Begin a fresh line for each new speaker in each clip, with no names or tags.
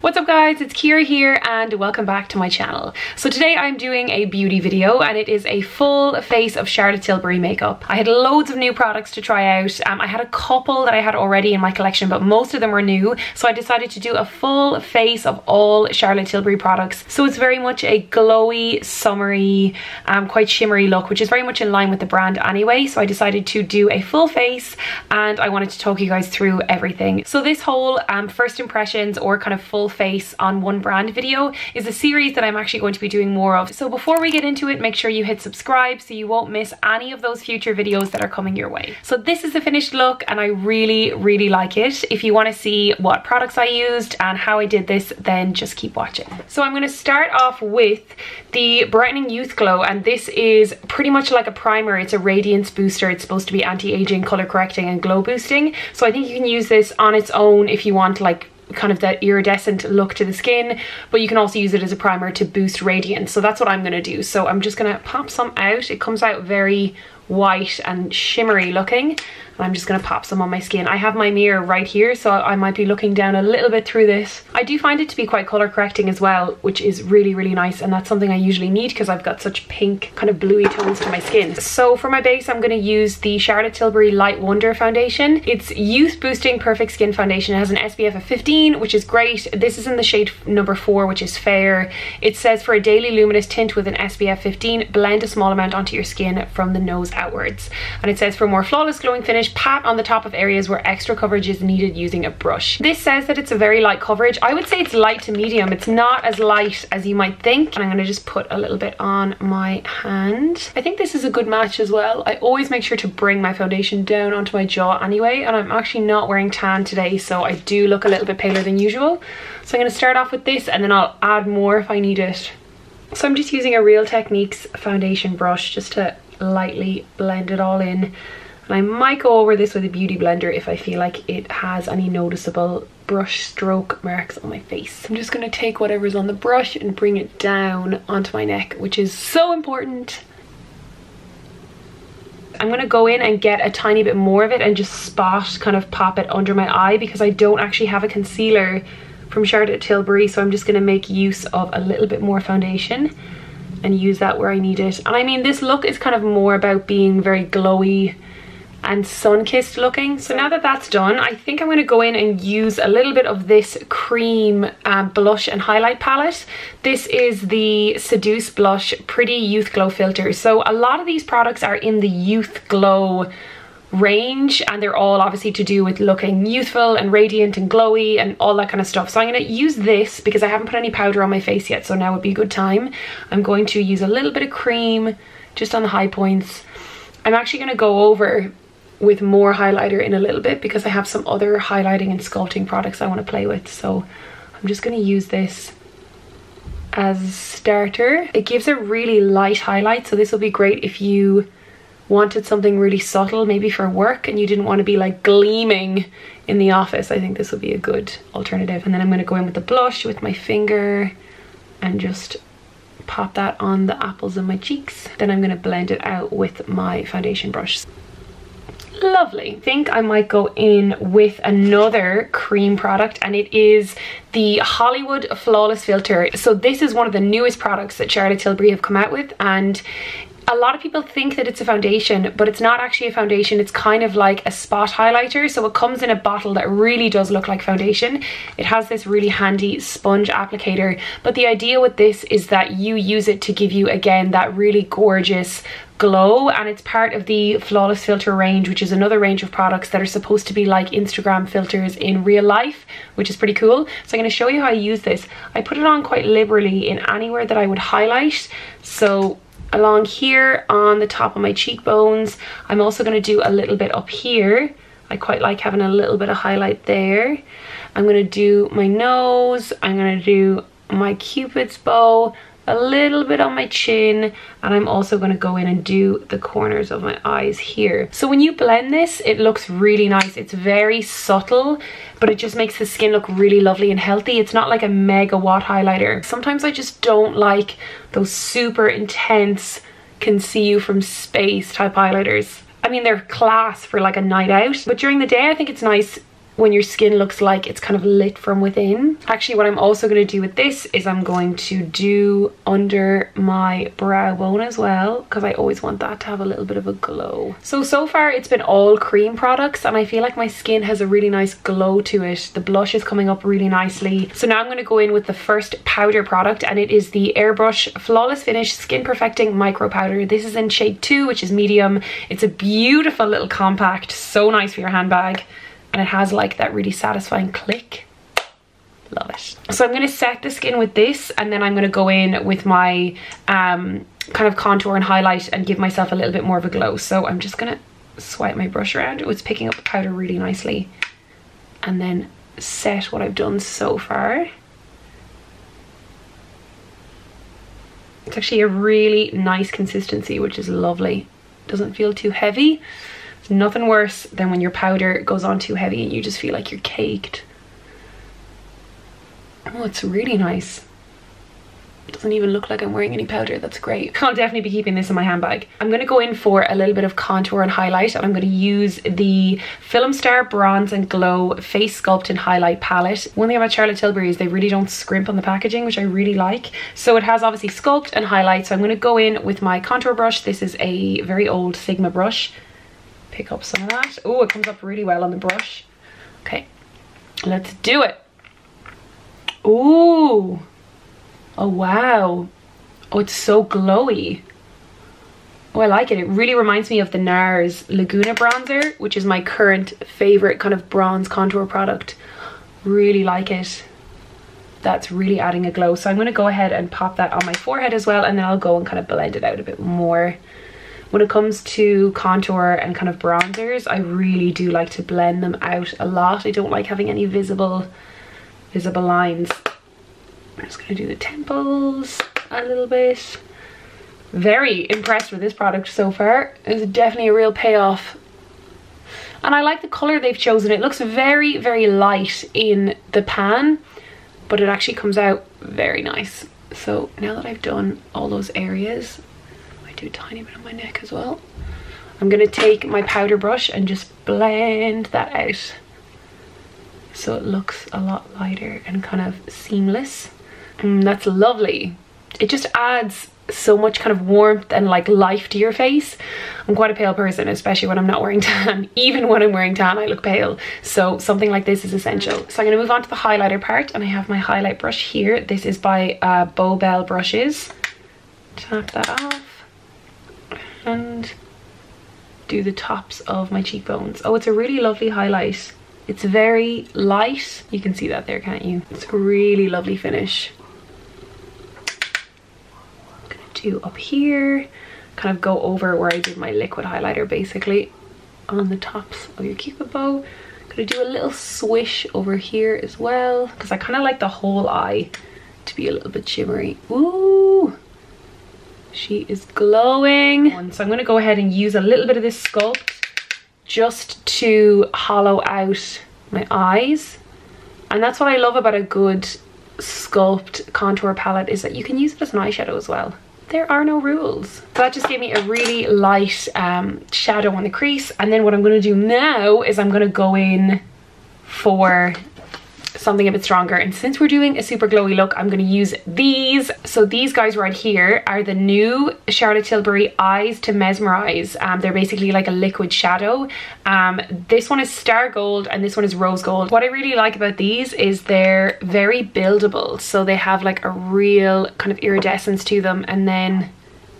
What's up guys, it's Ciara here and welcome back to my channel. So today I'm doing a beauty video and it is a full face of Charlotte Tilbury makeup. I had loads of new products to try out. I had a couple that I had already in my collection, but most of them were new. So I decided to do a full face of all Charlotte Tilbury products. So it's very much a glowy, summery, quite shimmery look, which is very much in line with the brand anyway. So I decided to do a full face and I wanted to talk you guys through everything. So this whole first impressions or kind of full face on one brand video is a series that I'm actually going to be doing more of. So before we get into it, make sure you hit subscribe so you won't miss any of those future videos that are coming your way. So this is the finished look and I really like it. If you want to see what products I used and how I did this, then just keep watching. So I'm going to start off with the Brightening Youth Glow, and this is pretty much like a primer. It's a radiance booster. It's supposed to be anti-aging, color correcting and glow boosting. So I think you can use this on its own if you want like kind of that iridescent look to the skin, but you can also use it as a primer to boost radiance. So that's what I'm going to do. So I'm just going to pop some out. It comes out very white and shimmery looking, and I'm just going to pop some on my skin. I have my mirror right here, so I might be looking down a little bit through this. I do find it to be quite color correcting as well, which is really nice, and that's something I usually need because I've got such pink kind of bluey tones to my skin. So for my base, I'm going to use the Charlotte Tilbury Light Wonder foundation. It's youth boosting perfect skin foundation. It has an SPF of 15, which is great. This is in the shade number 4, which is fair. It says for a daily luminous tint with an SPF 15, blend a small amount onto your skin from the nose outwards. And it says for more flawless glowing finish, pat on the top of areas where extra coverage is needed using a brush. This says that it's a very light coverage. I would say it's light to medium. It's not as light as you might think. And I'm going to just put a little bit on my hand. I think this is a good match as well. I always make sure to bring my foundation down onto my jaw anyway, and I'm actually not wearing tan today, so I do look a little bit paler than usual. So I'm going to start off with this and then I'll add more if I need it. So I'm just using a Real Techniques foundation brush just to lightly blend it all in, and I might go over this with a beauty blender if I feel like it has any noticeable brush stroke marks on my face. I'm just going to take whatever's on the brush and bring it down onto my neck, which is so important. I'm going to go in and get a tiny bit more of it and just spot, kind of pop it under my eye, because I don't actually have a concealer from Charlotte Tilbury, so I'm just going to make use of a little bit more foundation and use that where I need it. And I mean, this look is kind of more about being very glowy and sun-kissed looking. So now that that's done, I think I'm going to go in and use a little bit of this cream blush and highlight palette. This is the Seduce blush Pretty Youth Glow filter. So a lot of these products are in the Youth Glow range, and they're all obviously to do with looking youthful and radiant and glowy and all that kind of stuff. So I'm going to use this because I haven't put any powder on my face yet, so now would be a good time. I'm going to use a little bit of cream just on the high points. I'm actually going to go over with more highlighter in a little bit because I have some other highlighting and sculpting products I want to play with. So I'm just going to use this as a starter. It gives a really light highlight, so this will be great if you wanted something really subtle, maybe for work, and you didn't want to be like gleaming in the office. I think this will be a good alternative. And then I'm going to go in with the blush with my finger and just pop that on the apples of my cheeks. Then I'm going to blend it out with my foundation brush. Lovely. I think I might go in with another cream product, and it is the Hollywood Flawless Filter. So this is one of the newest products that Charlotte Tilbury have come out with, and a lot of people think that it's a foundation, but it's not actually a foundation. It's kind of like a spot highlighter. So it comes in a bottle that really does look like foundation. It has this really handy sponge applicator, but the idea with this is that you use it to give you, again, that really gorgeous glow. And it's part of the Flawless Filter range, which is another range of products that are supposed to be like Instagram filters in real life, which is pretty cool. So I'm going to show you how I use this. I put it on quite liberally in anywhere that I would highlight. So along here on the top of my cheekbones. I'm also going to do a little bit up here. I quite like having a little bit of highlight there. I'm going to do my nose. I'm going to do my Cupid's bow, a little bit on my chin, and I'm also going to go in and do the corners of my eyes here. So when you blend this, it looks really nice. It's very subtle, but it just makes the skin look really lovely and healthy. It's not like a mega watt highlighter. Sometimes I just don't like those super intense, can see you from space type highlighters. I mean, they're class for like a night out, but during the day I think it's nice when your skin looks like it's kind of lit from within. Actually, what I'm also going to do with this is I'm going to do under my brow bone as well, because I always want that to have a little bit of a glow. So far it's been all cream products, and I feel like my skin has a really nice glow to it. The blush is coming up really nicely. So now I'm going to go in with the first powder product, and it is the Airbrush Flawless Finish Skin Perfecting Micro Powder. This is in shade 2, which is medium. It's a beautiful little compact, so nice for your handbag. And it has like that really satisfying click. Love it. So I'm going to set the skin with this, and then I'm going to go in with my kind of contour and highlight and give myself a little bit more of a glow. So I'm just going to swipe my brush around. Oh, it's picking up the powder really nicely. And then set what I've done so far. It's actually a really nice consistency, which is lovely. Doesn't feel too heavy. There's nothing worse than when your powder goes on too heavy and you just feel like you're caked. Oh, it's really nice. It doesn't even look like I'm wearing any powder. That's great. I'll definitely be keeping this in my handbag. I'm going to go in for a little bit of contour and highlight, and I'm going to use the Filmstar Bronze and Glow Face Sculpt and Highlight Palette. One thing about Charlotte Tilbury is they really don't scrimp on the packaging, which I really like. So it has obviously sculpt and highlight. So I'm going to go in with my contour brush. This is a very old Sigma brush. Pick up some of that. Oh, it comes up really well on the brush. Okay, let's do it. Ooh. Oh, wow. Oh, it's so glowy. Oh, I like it. It really reminds me of the NARS Laguna bronzer, which is my current favorite kind of bronze contour product. Really like it. That's really adding a glow. So I'm going to go ahead and pop that on my forehead as well, and then I'll go and kind of blend it out a bit more. When it comes to contour and kind of bronzers, I really do like to blend them out a lot. I don't like having any visible lines. I'm just going to do the temples a little bit. Very impressed with this product so far. It's definitely a real payoff. And I like the colour they've chosen. It looks very, very light in the pan, but it actually comes out very nice. So now that I've done all those areas, do a tiny bit on my neck as well. I'm going to take my powder brush and just blend that out so it looks a lot lighter and kind of seamless. That's lovely. It just adds so much kind of warmth and like life to your face. I'm quite a pale person, especially when I'm not wearing tan. Even when I'm wearing tan, I look pale. So something like this is essential. So I'm going to move on to the highlighter part, and I have my highlight brush here. This is by Bow Bell Brushes. Tap that off and do the tops of my cheekbones. Oh, it's a really lovely highlight. It's very light. You can see that there, can't you? It's a really lovely finish. I'm gonna do up here, kind of go over where I did my liquid highlighter basically on the tops of your cupid bow. I'm gonna do a little swish over here as well, because I kind of like the whole eye to be a little bit shimmery. Ooh! She is glowing. So I'm going to go ahead and use a little bit of this sculpt just to hollow out my eyes. And that's what I love about a good sculpt contour palette, is that you can use it as an eyeshadow as well. There are no rules. So that just gave me a really light shadow on the crease. And then what I'm going to do now is I'm going to go in for something a bit stronger, and since we're doing a super glowy look, I'm going to use these. So these guys right here are the new Charlotte Tilbury Eyes to Mesmerise. They're basically like a liquid shadow. This one is Star Gold and this one is Rose Gold. What I really like about these is they're very buildable, so they have like a real kind of iridescence to them, and then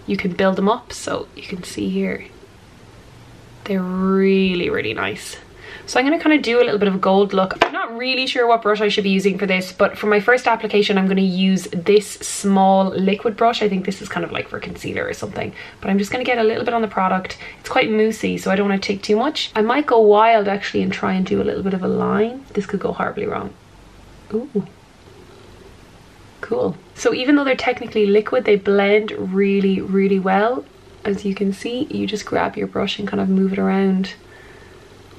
you can build them up. So you can see here, they're really, really nice. So I'm going to kind of do a little bit of a gold look. I'm not really sure what brush I should be using for this, but for my first application I'm going to use this small liquid brush. I think this is kind of like for concealer or something, but I'm just going to get a little bit on the product. It's quite moussey, so I don't want to take too much. I might go wild actually and try and do a little bit of a line. This could go horribly wrong. Ooh. Cool. So even though they're technically liquid, they blend really, really well. As you can see, you just grab your brush and kind of move it around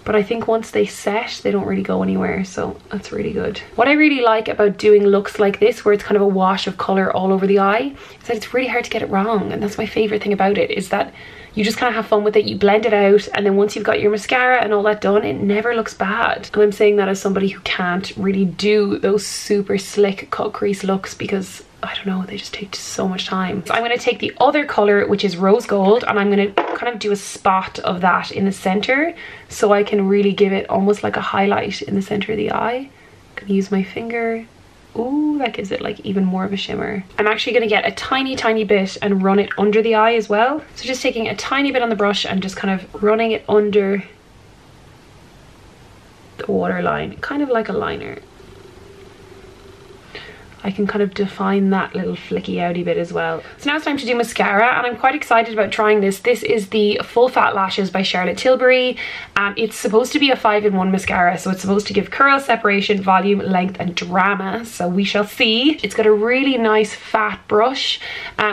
but I think once they set, they don't really go anywhere, so that's really good. What I really like about doing looks like this, where it's kind of a wash of color all over the eye, is that it's really hard to get it wrong. And that's my favorite thing about it, is that you just kind of have fun with it, you blend it out, and then once you've got your mascara and all that done, it never looks bad. And I'm saying that as somebody who can't really do those super slick cut crease looks, because I don't know, they just take so much time. So I'm going to take the other color, which is rose gold, and I'm going to kind of do a spot of that in the center, so I can really give it almost like a highlight in the center of the eye. I'm going to use my finger. Ooh, that gives it like even more of a shimmer. I'm actually going to get a tiny bit and run it under the eye as well. So just taking a tiny bit on the brush and just kind of running it under the waterline, kind of like a liner. I can kind of define that little flicky outy bit as well. So now it's time to do mascara, and I'm quite excited about trying this. This is the Full Fat Lashes by Charlotte Tilbury. It's supposed to be a 5-in-1 mascara, so it's supposed to give curl, separation, volume, length, and drama. So we shall see. It's got a really nice fat brush,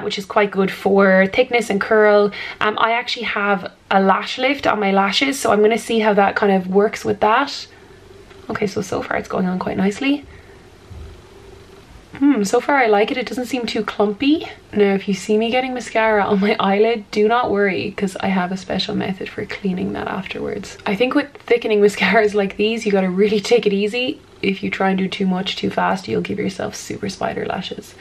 which is quite good for thickness and curl. I actually have a lash lift on my lashes, so I'm going to see how that kind of works with that. Okay, so far it's going on quite nicely. So far I like it. It doesn't seem too clumpy. Now if you see me getting mascara on my eyelid, do not worry, because I have a special method for cleaning that afterwards. I think with thickening mascaras like these, you gotta really take it easy. If you try and do too much too fast, you'll give yourself super spider lashes.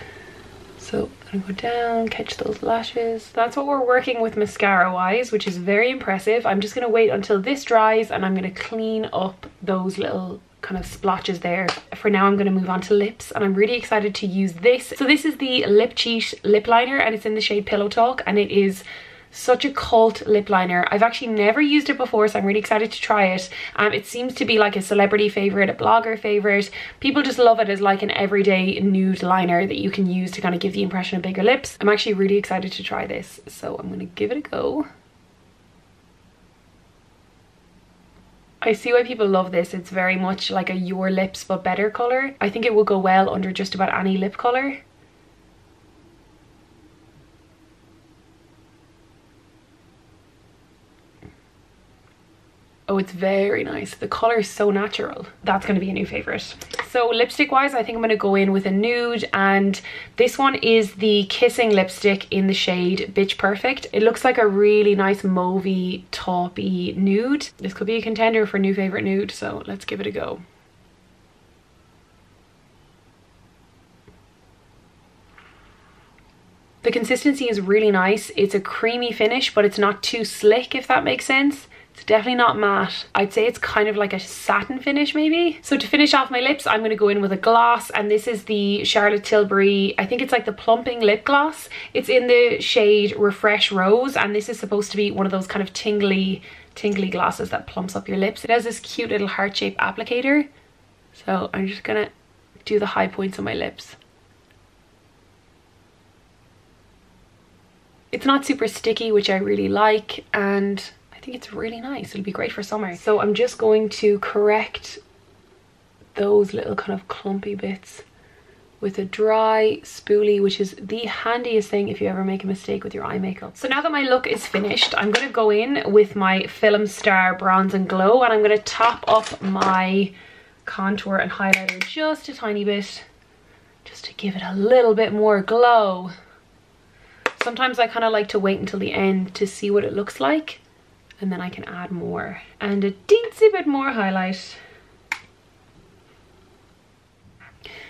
So I'm gonna go down, catch those lashes. That's what we're working with mascara wise, which is very impressive. I'm just gonna wait until this dries, and I'm gonna clean up those little kind of splotches there. For now I'm going to move on to lips, and I'm really excited to use this. So this is the Lip Cheat lip liner, and it's in the shade Pillow Talk, and it is such a cult lip liner. I've actually never used it before, so I'm really excited to try it. It seems to be like a celebrity favorite, a blogger favorite. People just love it as like an everyday nude liner that you can use to kind of give the impression of bigger lips. I'm actually really excited to try this, so I'm going to give it a go. I see why people love this. It's very much like a Your Lips but better colour. I think it will go well under just about any lip colour. Oh, it's very nice. The colour is so natural. That's going to be a new favourite. So lipstick wise, I think I'm going to go in with a nude, and this one is the Kissing lipstick in the shade Bitch Perfect. It looks like a really nice mauvey, taupey nude. This could be a contender for new favourite nude, so let's give it a go. The consistency is really nice. It's a creamy finish, but it's not too slick, if that makes sense. It's definitely not matte. I'd say it's kind of like a satin finish maybe. So to finish off my lips, I'm going to go in with a gloss, and this is the Charlotte Tilbury, I think it's like the plumping lip gloss. It's in the shade Refresh Rose, and this is supposed to be one of those kind of tingly glosses that plumps up your lips. It has this cute little heart-shaped applicator. So I'm just going to do the high points on my lips. It's not super sticky, which I really like, and I think it's really nice. It'll be great for summer. So I'm just going to correct those little kind of clumpy bits with a dry spoolie, which is the handiest thing if you ever make a mistake with your eye makeup. So now that my look is finished, I'm going to go in with my Filmstar Bronze and Glow, and I'm going to top up my contour and highlighter just a tiny bit, just to give it a little bit more glow. Sometimes I kind of like to wait until the end to see what it looks like, and then I can add more. And a teensy bit more highlight.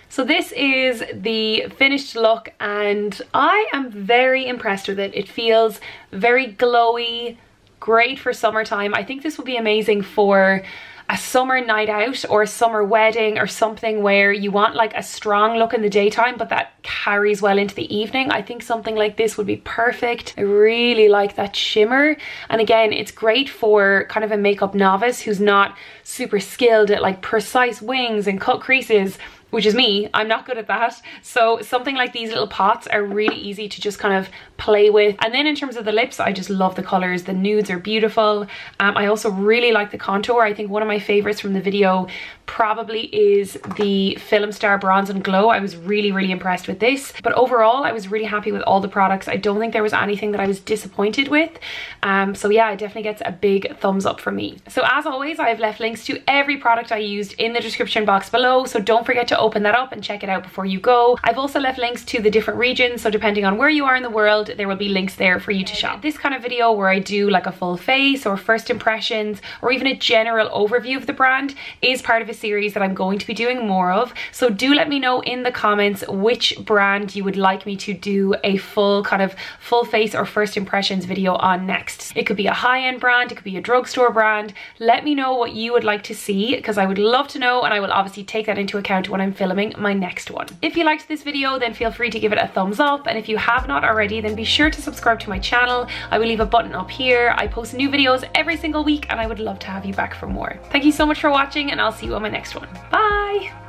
So this is the finished look, and I am very impressed with it. It feels very glowy, great for summertime. I think this will be amazing for a summer night out or a summer wedding or something where you want like a strong look in the daytime but that carries well into the evening. I think something like this would be perfect. I really like that shimmer, and again, it's great for kind of a makeup novice who's not super skilled at like precise wings and cut creases. which is me. I'm not good at that. So something like these little pots are really easy to just kind of play with. And then in terms of the lips, I just love the colors. The nudes are beautiful. I also really like the contour. I think one of my favorites from the video probably is the Filmstar Bronze and Glow. I was really, really impressed with this. But overall, I was really happy with all the products. I don't think there was anything that I was disappointed with. So yeah, it definitely gets a big thumbs up from me. So as always, I've left links to every product I used in the description box below. So don't forget to open that up and check it out before you go. I've also left links to the different regions. So depending on where you are in the world, there will be links there for you to shop. This kind of video where I do like a full face or first impressions or even a general overview of the brand is part of a series that I'm going to be doing more of. So do let me know in the comments which brand you would like me to do a full kind of full face or first impressions video on next. It could be a high-end brand, it could be a drugstore brand. Let me know what you would like to see because I would love to know, and I will obviously take that into account when I'm filming my next one. If you liked this video, then feel free to give it a thumbs up, and if you have not already, then be sure to subscribe to my channel. I will leave a button up here. I post new videos every single week and I would love to have you back for more. Thank you so much for watching, and I'll see you on my next one. Bye!